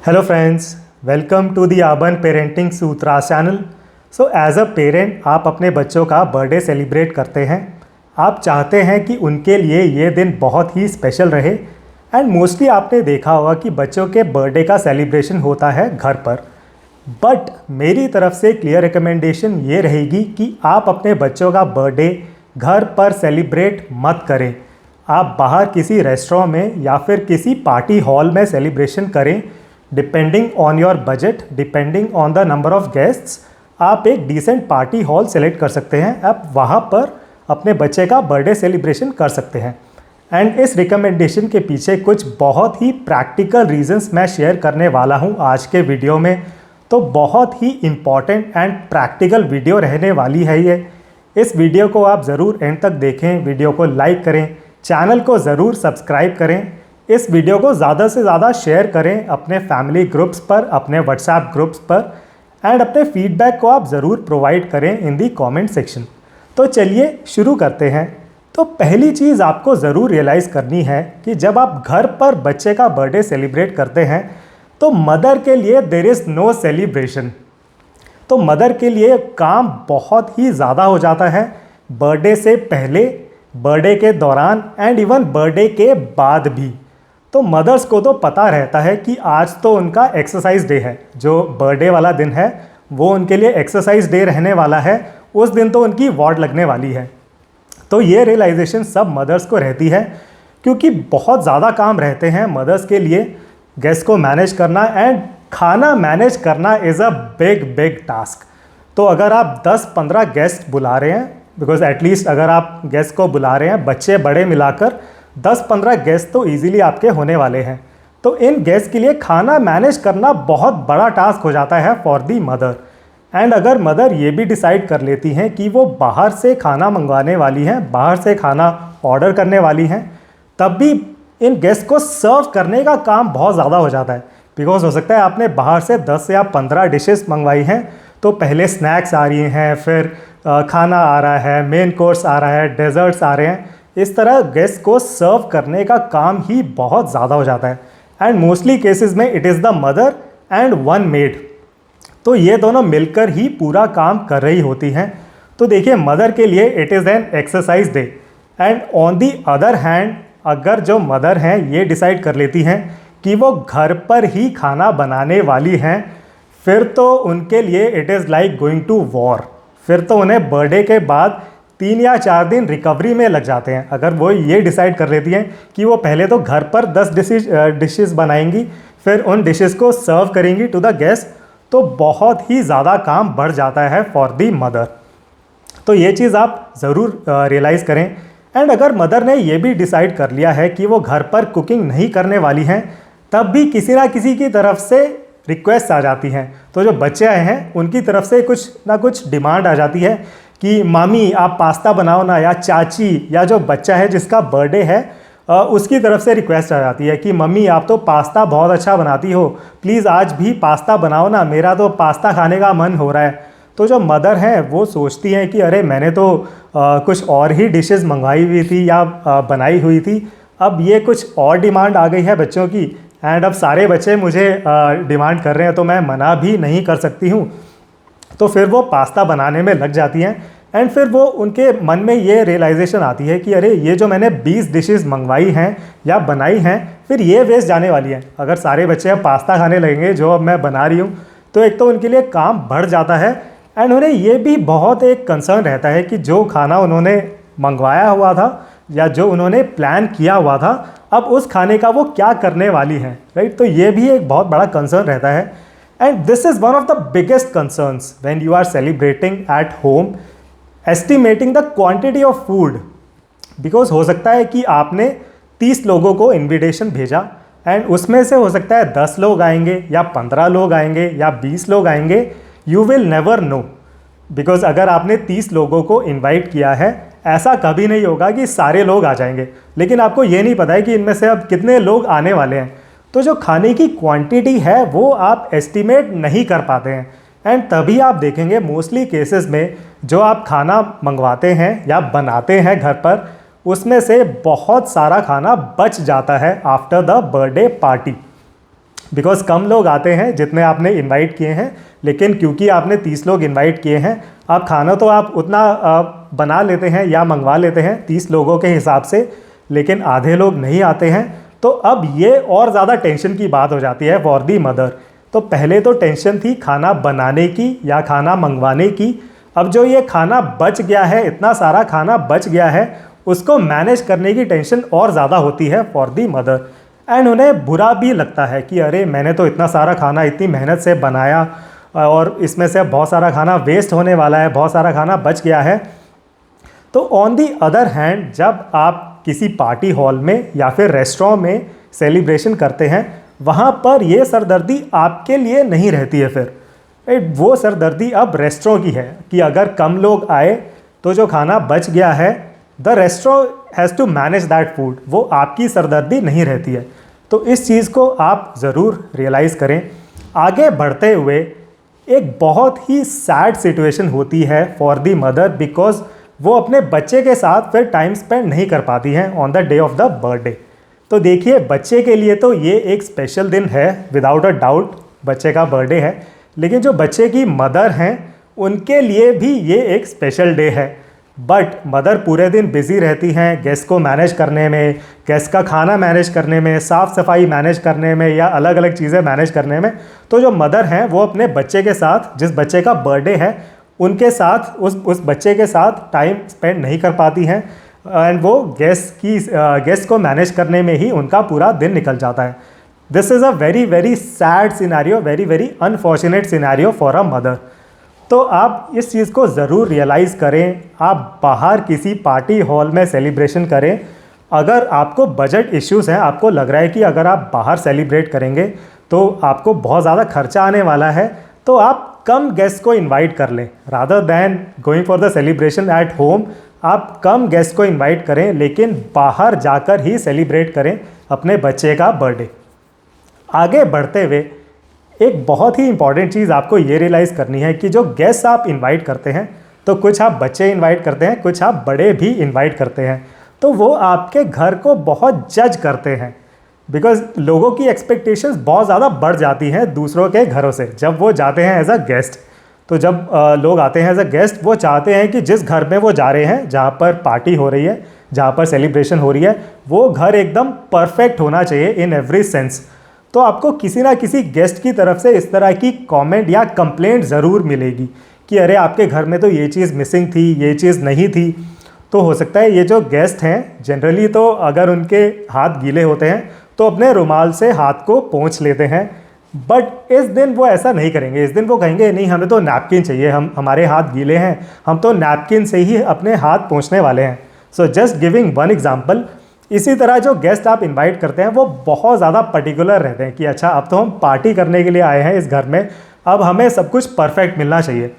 Hello friends, welcome to the Urban Parenting Sutras channel. So as a parent आप अपने बच्चों का birthday celebrate करते हैं। आप चाहते हैं कि उनके लिए ये दिन बहुत ही स्पेशल रहे एंड मोस्टली आपने देखा होगा कि बच्चों के बर्थडे का सेलिब्रेशन होता है घर पर। बट मेरी तरफ से क्लियर रिकमेंडेशन ये रहेगी कि आप अपने बच्चों का बर्थडे घर पर सेलिब्रेट मत करें। आप बाहर किसी रेस्टोरेंट में या फिर किसी पार्टी हॉल में सेलिब्रेशन करें। Depending on your budget, depending on the number of guests, आप एक डिसेंट पार्टी हॉल सेलेक्ट कर सकते हैं। आप वहाँ पर अपने बच्चे का बर्थडे सेलिब्रेशन कर सकते हैं। एंड इस रिकमेंडेशन के पीछे कुछ बहुत ही प्रैक्टिकल रीजंस मैं शेयर करने वाला हूँ आज के वीडियो में। तो बहुत ही इम्पॉर्टेंट एंड प्रैक्टिकल वीडियो रहने वाली है ये। इस वीडियो को आप ज़रूर एंड तक देखें, वीडियो को लाइक करें, चैनल को ज़रूर सब्सक्राइब करें, इस वीडियो को ज़्यादा से ज़्यादा शेयर करें अपने फैमिली ग्रुप्स पर, अपने व्हाट्सएप ग्रुप्स पर एंड अपने फीडबैक को आप ज़रूर प्रोवाइड करें इन दी कमेंट सेक्शन। तो चलिए शुरू करते हैं। तो पहली चीज़ आपको ज़रूर रियलाइज़ करनी है कि जब आप घर पर बच्चे का बर्थडे सेलिब्रेट करते हैं तो मदर के लिए देयर इज़ नो सेलिब्रेशन। तो मदर के लिए काम बहुत ही ज़्यादा हो जाता है बर्थडे से पहले, बर्थडे के दौरान एंड इवन बर्थडे के बाद भी। तो मदर्स को तो पता रहता है कि आज तो उनका एक्सरसाइज डे है, जो बर्थडे वाला दिन है वो उनके लिए एक्सरसाइज डे रहने वाला है। उस दिन तो उनकी वार्ड लगने वाली है। तो ये रियलाइजेशन सब मदर्स को रहती है क्योंकि बहुत ज़्यादा काम रहते हैं मदर्स के लिए। गेस्ट को मैनेज करना एंड खाना मैनेज करना इज़ अ बिग टास्क। तो अगर आप 10-15 गेस्ट बुला रहे हैं, बिकॉज एटलीस्ट अगर आप गेस्ट को बुला रहे हैं, बच्चे बड़े मिलाकर 10-15 गेस्ट तो इजीली आपके होने वाले हैं। तो इन गेस्ट के लिए खाना मैनेज करना बहुत बड़ा टास्क हो जाता है फॉर दी मदर। एंड अगर मदर ये भी डिसाइड कर लेती हैं कि वो बाहर से खाना मंगवाने वाली हैं, बाहर से खाना ऑर्डर करने वाली हैं, तब भी इन गेस्ट को सर्व करने का काम बहुत ज़्यादा हो जाता है। बिकॉज हो सकता है आपने बाहर से 10 या 15 डिशेस मंगवाई हैं, तो पहले स्नैक्स आ रही हैं, फिर खाना आ रहा है, मेन कोर्स आ रहा है, डेजर्ट्स आ रहे हैं। इस तरह गेस्ट को सर्व करने का काम ही बहुत ज़्यादा हो जाता है। एंड मोस्टली केसेस में it is the mother and one made. तो ये दोनों मिलकर ही पूरा काम कर रही होती हैं। तो देखिए, मदर के लिए it is an exercise day. And on the other hand, अगर जो मदर हैं ये डिसाइड कर लेती हैं कि वो घर पर ही खाना बनाने वाली हैं, फिर तो उनके लिए it is like going to war. फिर तो उन्हें बर्थडे के बाद 3 या 4 दिन रिकवरी में लग जाते हैं। अगर वो ये डिसाइड कर लेती हैं कि वो पहले तो घर पर 10 डिशेस बनाएंगी, फिर उन डिशेस को सर्व करेंगी टू द गेस्ट, तो बहुत ही ज़्यादा काम बढ़ जाता है फॉर दी मदर। तो ये चीज़ आप ज़रूर रियलाइज़ करें। एंड अगर मदर ने ये भी डिसाइड कर लिया है कि वो घर पर कुकिंग नहीं करने वाली हैं, तब भी किसी ना किसी की तरफ से रिक्वेस्ट आ जाती हैं। तो जो बच्चे आए हैं उनकी तरफ से कुछ ना कुछ डिमांड आ जाती है कि मामी आप पास्ता बनाओ ना, या चाची, या जो बच्चा है जिसका बर्थडे है उसकी तरफ से रिक्वेस्ट आ जाती है कि मम्मी आप तो पास्ता बहुत अच्छा बनाती हो, प्लीज़ आज भी पास्ता बनाओ ना, मेरा तो पास्ता खाने का मन हो रहा है। तो जो मदर है वो सोचती हैं कि अरे मैंने तो कुछ और ही डिशेस मंगवाई हुई थी या बनाई हुई थी, अब ये कुछ और डिमांड आ गई है बच्चों की एंड अब सारे बच्चे मुझे डिमांड कर रहे हैं तो मैं मना भी नहीं कर सकती हूँ। तो फिर वो पास्ता बनाने में लग जाती हैं। एंड फिर वो उनके मन में ये रियलाइजेशन आती है कि अरे ये जो मैंने 20 डिशेस मंगवाई हैं या बनाई हैं, फिर ये वेस्ट जाने वाली हैं। अगर सारे बच्चे अब पास्ता खाने लगेंगे जो अब मैं बना रही हूँ, तो एक तो उनके लिए काम बढ़ जाता है एंड उन्हें ये भी बहुत एक कंसर्न रहता है कि जो खाना उन्होंने मंगवाया हुआ था या जो उन्होंने प्लान किया हुआ था, अब उस खाने का वो क्या करने वाली हैं, राइट। तो ये भी एक बहुत बड़ा कंसर्न रहता है। And this is one of the biggest concerns when you are celebrating at home, estimating the quantity of food. Because हो सकता है कि आपने 30 लोगों को इन्विटेशन भेजा एंड उसमें से हो सकता है 10 लोग आएंगे या 15 लोग आएंगे या 20 लोग आएंगे, you will never know. Because अगर आपने 30 लोगों को इन्वाइट किया है, ऐसा कभी नहीं होगा कि सारे लोग आ जाएंगे, लेकिन आपको ये नहीं पता है कि इनमें से अब कितने लोग आने वाले हैं। तो जो खाने की क्वांटिटी है वो आप एस्टिमेट नहीं कर पाते हैं। एंड तभी आप देखेंगे मोस्टली केसेस में जो आप खाना मंगवाते हैं या बनाते हैं घर पर, उसमें से बहुत सारा खाना बच जाता है after the birthday party. Because कम लोग आते हैं जितने आपने इनवाइट किए हैं, लेकिन क्योंकि आपने 30 लोग इनवाइट किए हैं, आप खाना तो आप उतना बना लेते हैं या मंगवा लेते हैं 30 लोगों के हिसाब से, लेकिन आधे लोग नहीं आते हैं। तो अब ये और ज़्यादा टेंशन की बात हो जाती है फॉर दी मदर। तो पहले तो टेंशन थी खाना बनाने की या खाना मंगवाने की, अब जो ये खाना बच गया है, इतना सारा खाना बच गया है, उसको मैनेज करने की टेंशन और ज़्यादा होती है फॉर दी मदर। एंड उन्हें बुरा भी लगता है कि अरे मैंने तो इतना सारा खाना इतनी मेहनत से बनाया और इसमें से बहुत सारा खाना वेस्ट होने वाला है, बहुत सारा खाना बच गया है। तो ऑन दी अदर हैंड, जब आप किसी पार्टी हॉल में या फिर रेस्टोरेंट में सेलिब्रेशन करते हैं, वहाँ पर ये सरदर्दी आपके लिए नहीं रहती है फिर। वो सरदर्दी अब रेस्टोरेंट की है कि अगर कम लोग आए तो जो खाना बच गया है, the restaurant has to manage that food, वो आपकी सरदर्दी नहीं रहती है। तो इस चीज़ को आप ज़रूर रियलाइज़ करें। आगे बढ़ते हुए एक बहुत ही सैड सिचुएशन होती है फॉर दी मदर, बिकॉज वो अपने बच्चे के साथ फिर टाइम स्पेंड नहीं कर पाती हैं on the day of the birthday. तो देखिए, बच्चे के लिए तो ये एक स्पेशल दिन है, विदाउट अ डाउट बच्चे का बर्थडे है, लेकिन जो बच्चे की मदर हैं उनके लिए भी ये एक स्पेशल डे है। बट मदर पूरे दिन बिज़ी रहती हैं गेस्ट को मैनेज करने में, गेस्ट का खाना मैनेज करने में, साफ़ सफाई मैनेज करने में या अलग अलग चीज़ें मैनेज करने में। तो जो मदर हैं वो अपने बच्चे के साथ, जिस बच्चे का बर्थडे है उनके साथ, उस बच्चे के साथ टाइम स्पेंड नहीं कर पाती हैं, एंड वो गेस्ट को मैनेज करने में ही उनका पूरा दिन निकल जाता है। This is a very very sad scenario, very very unfortunate scenario for a mother. तो आप इस चीज़ को ज़रूर रियलाइज़ करें। आप बाहर किसी पार्टी हॉल में सेलिब्रेशन करें, अगर आपको बजट इश्यूज़ हैं, आपको लग रहा है कि अगर आप बाहर सेलिब्रेट करेंगे तो आपको बहुत ज़्यादा खर्चा आने वाला है, तो आप कम गेस्ट को इनवाइट कर लें rather than going for the celebration at home. आप कम गेस्ट को इनवाइट करें, लेकिन बाहर जाकर ही सेलिब्रेट करें अपने बच्चे का बर्थडे। आगे बढ़ते हुए एक बहुत ही इंपॉर्टेंट चीज़ आपको ये रियलाइज़ करनी है कि जो गेस्ट आप इनवाइट करते हैं, तो कुछ आप बच्चे इनवाइट करते हैं, कुछ आप बड़े भी इनवाइट करते हैं, तो वो आपके घर को बहुत जज करते हैं। बिकॉज लोगों की एक्सपेक्टेशंस बहुत ज़्यादा बढ़ जाती हैं दूसरों के घरों से जब वो जाते हैं एज अ गेस्ट। तो जब लोग आते हैं एज अ गेस्ट, वो चाहते हैं कि जिस घर में वो जा रहे हैं, जहाँ पर पार्टी हो रही है, जहाँ पर सेलिब्रेशन हो रही है, वो घर एकदम परफेक्ट होना चाहिए इन एवरी सेंस। तो आपको किसी ना किसी गेस्ट की तरफ से इस तरह की कमेंट या कंप्लेंट ज़रूर मिलेगी कि अरे आपके घर में तो ये चीज़ मिसिंग थी, ये चीज़ नहीं थी। तो हो सकता है ये जो गेस्ट हैं, जनरली तो अगर उनके हाथ गीले होते हैं तो अपने रुमाल से हाथ को पोंछ लेते हैं, बट इस दिन वो ऐसा नहीं करेंगे। इस दिन वो कहेंगे नहीं, हमें तो नैपकिन चाहिए, हमारे हाथ गीले हैं, हम तो नैपकिन से ही अपने हाथ पोंछने वाले हैं। So just giving one example. इसी तरह जो गेस्ट आप इनवाइट करते हैं वो बहुत ज़्यादा पर्टिकुलर रहते हैं कि अच्छा अब तो हम पार्टी करने के लिए आए हैं इस घर में, अब हमें सब कुछ परफेक्ट मिलना चाहिए।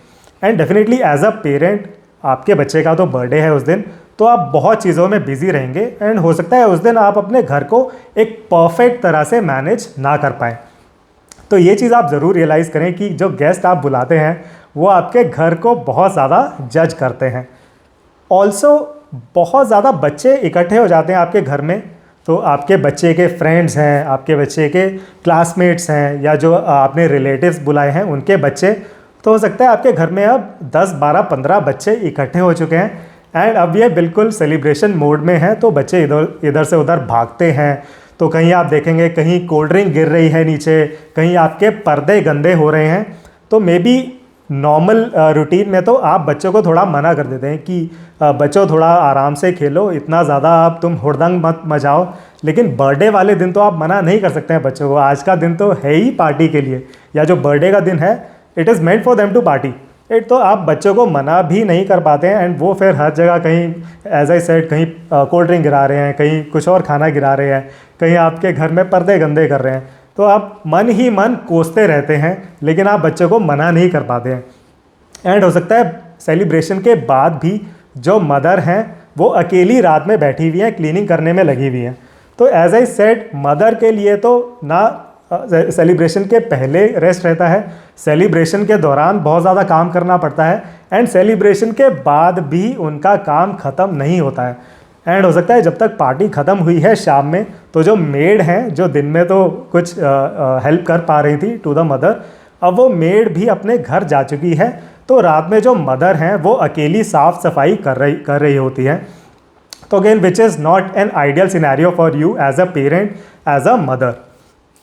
And definitely as a parent, आपके बच्चे का तो बर्थडे है उस दिन, तो आप बहुत चीज़ों में बिज़ी रहेंगे, एंड हो सकता है उस दिन आप अपने घर को एक परफेक्ट तरह से मैनेज ना कर पाएँ। तो ये चीज़ आप ज़रूर रियलाइज़ करें कि जो गेस्ट आप बुलाते हैं वो आपके घर को बहुत ज़्यादा जज करते हैं। ऑल्सो बहुत ज़्यादा बच्चे इकट्ठे हो जाते हैं आपके घर में, तो आपके बच्चे के फ्रेंड्स हैं, आपके बच्चे के क्लासमेट्स हैं, या जो आपने रिलेटिव्स बुलाए हैं उनके बच्चे, तो हो सकता है आपके घर में अब 10, 12, 15 बच्चे इकट्ठे हो चुके हैं, एंड अब ये बिल्कुल सेलिब्रेशन मोड में है। तो बच्चे इधर से उधर भागते हैं, तो कहीं आप देखेंगे कहीं कोल्ड ड्रिंक गिर रही है नीचे, कहीं आपके पर्दे गंदे हो रहे हैं। तो मे बी नॉर्मल रूटीन में तो आप बच्चों को थोड़ा मना कर देते हैं कि बच्चों थोड़ा आराम से खेलो, इतना ज़्यादा आप तुम हुड़दंग मत मचाओ। लेकिन बर्थडे वाले दिन तो आप मना नहीं कर सकते हैं बच्चों को, आज का दिन तो है ही पार्टी के लिए, या जो बर्थडे का दिन है it is meant for them to party. तो आप बच्चों को मना भी नहीं कर पाते हैं, एंड वो फिर हर जगह कहीं एज आई सेड कहीं कोल्ड ड्रिंक गिरा रहे हैं, कहीं कुछ और खाना गिरा रहे हैं, कहीं आपके घर में पर्दे गंदे कर रहे हैं। तो आप मन ही मन कोसते रहते हैं, लेकिन आप बच्चों को मना नहीं कर पाते हैं। एंड हो सकता है सेलिब्रेशन के बाद भी जो मदर हैं वो अकेली रात में बैठी हुई हैं, क्लीनिंग करने में लगी हुई हैं। तो एज आई सेड, मदर के लिए तो ना सेलिब्रेशन के पहले रेस्ट रहता है, सेलिब्रेशन के दौरान बहुत ज़्यादा काम करना पड़ता है, एंड सेलिब्रेशन के बाद भी उनका काम ख़त्म नहीं होता है। एंड हो सकता है जब तक पार्टी ख़त्म हुई है शाम में, तो जो मेड हैं, जो दिन में तो कुछ हेल्प कर पा रही थी टू द मदर, अब वो मेड भी अपने घर जा चुकी है। तो रात में जो मदर हैं वो अकेली साफ़ सफाई कर रही होती हैं। तो again which is not an ideal scenario for you as a parent, as a mother.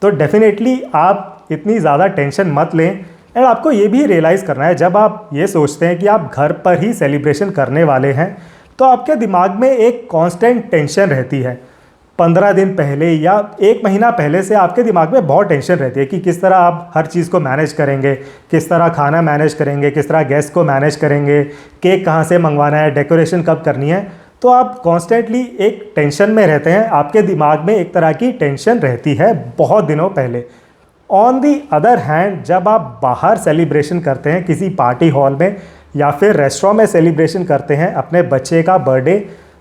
तो डेफिनेटली आप इतनी ज़्यादा टेंशन मत लें। एंड आपको ये भी रियलाइज़ करना है, जब आप ये सोचते हैं कि आप घर पर ही सेलिब्रेशन करने वाले हैं, तो आपके दिमाग में एक कांस्टेंट टेंशन रहती है। 15 दिन पहले या 1 महीना पहले से आपके दिमाग में बहुत टेंशन रहती है कि किस तरह आप हर चीज़ को मैनेज करेंगे, किस तरह खाना मैनेज करेंगे, किस तरह गेस्ट को मैनेज करेंगे, केक कहाँ से मंगवाना है, डेकोरेशन कब करनी है। तो आप कॉन्स्टेंटली एक टेंशन में रहते हैं, आपके दिमाग में एक तरह की टेंशन रहती है बहुत दिनों पहले। ऑन दी अदर हैंड, जब आप बाहर सेलिब्रेशन करते हैं किसी पार्टी हॉल में या फिर रेस्टोरेंट में सेलिब्रेशन करते हैं अपने बच्चे का बर्थडे,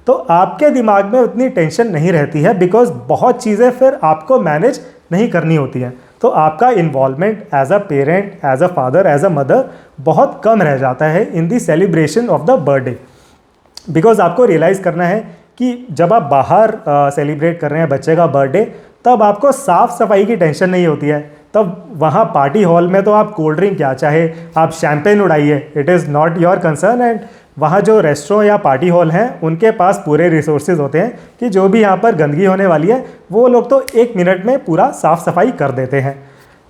तो आपके दिमाग में उतनी टेंशन नहीं रहती है, बिकॉज बहुत चीज़ें फिर आपको मैनेज नहीं करनी होती हैं। तो आपका involvement as a parent, as a father, as a mother बहुत कम रह जाता है in the celebration of the birthday. Because आपको रियलाइज़ करना है कि जब आप बाहर सेलिब्रेट कर रहे हैं बच्चे का बर्थडे, तब आपको साफ़ सफाई की टेंशन नहीं होती है। तब वहाँ पार्टी हॉल में तो आप कोल्ड ड्रिंक क्या, चाहे आप शैम्पेन उड़ाइए, it is not your concern. And वहाँ जो रेस्टोरेंट या पार्टी हॉल हैं उनके पास पूरे रिसोर्सेज होते हैं कि जो भी यहाँ पर गंदगी होने वाली है वो लोग तो 1 मिनट में पूरा साफ़ सफाई कर देते हैं।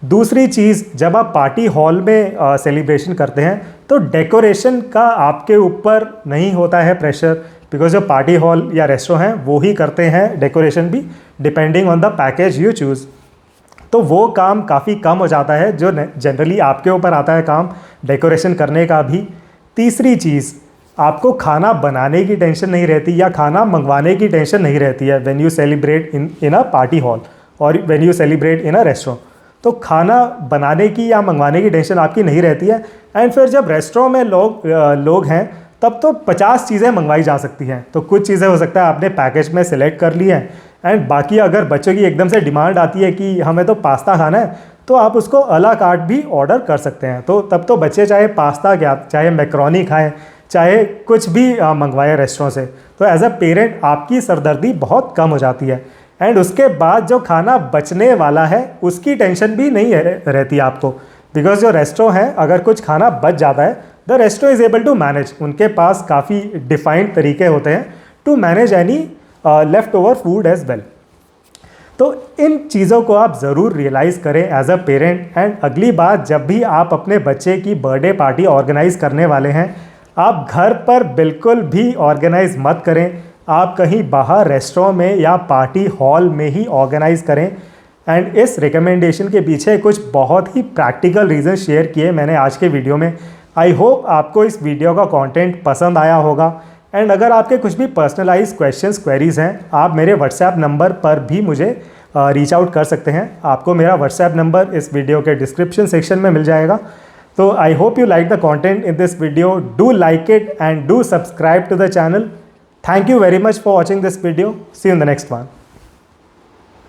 दूसरी चीज़, जब आप पार्टी हॉल में सेलिब्रेशन करते हैं तो डेकोरेशन का आपके ऊपर नहीं होता है प्रेशर, बिकॉज जो पार्टी हॉल या रेस्टोरेंट हैं वो ही करते हैं डेकोरेशन भी, depending on the package you choose. तो वो काम काफ़ी कम हो जाता है जो जनरली आपके ऊपर आता है काम डेकोरेशन करने का भी। तीसरी चीज़, आपको खाना बनाने की टेंशन नहीं रहती या खाना मंगवाने की टेंशन नहीं रहती है when you celebrate in a party hall और when you celebrate in a restaurant. तो खाना बनाने की या मंगवाने की टेंशन आपकी नहीं रहती है। एंड फिर जब रेस्टोरेंट में लोग हैं तब तो 50 चीज़ें मंगवाई जा सकती हैं। तो कुछ चीज़ें हो सकता है आपने पैकेज में सिलेक्ट कर ली हैं, एंड बाकी अगर बच्चों की एकदम से डिमांड आती है कि हमें तो पास्ता खाना है, तो आप उसको अला कार्ट भी ऑर्डर कर सकते हैं। तो तब तो बच्चे चाहे पास्ता क्या, चाहे मैक्रोनी खाएं, चाहे कुछ भी मंगवाएं रेस्टोरेंट से। तो एज अ पेरेंट आपकी सरदर्दी बहुत कम हो जाती है। एंड उसके बाद जो खाना बचने वाला है उसकी टेंशन भी नहीं रहती आपको, बिकॉज जो रेस्टोरेंट है अगर कुछ खाना बच जाता है, the restaurant is able to manage. उनके पास काफ़ी डिफाइंड तरीके होते हैं to manage any left over food as well. तो इन चीज़ों को आप ज़रूर रियलाइज़ करें एज अ पेरेंट। एंड अगली बार जब भी आप अपने बच्चे की बर्थडे पार्टी ऑर्गेनाइज़ करने वाले हैं, आप घर पर बिल्कुल भी ऑर्गेनाइज़ मत करें, आप कहीं बाहर रेस्टोरेंट में या पार्टी हॉल में ही ऑर्गेनाइज़ करें। एंड इस रिकमेंडेशन के पीछे कुछ बहुत ही प्रैक्टिकल रीज़न शेयर किए मैंने आज के वीडियो में। आई होप आपको इस वीडियो का कंटेंट पसंद आया होगा। एंड अगर आपके कुछ भी पर्सनलाइज क्वेश्चंस, क्वेरीज़ हैं, आप मेरे व्हाट्सएप नंबर पर भी मुझे रीच आउट कर सकते हैं। आपको मेरा व्हाट्सएप नंबर इस वीडियो के डिस्क्रिप्शन सेक्शन में मिल जाएगा। So I hope you like the content in this video. Do like it and do subscribe to the channel. Thank you very much for watching this video. See you in the next one.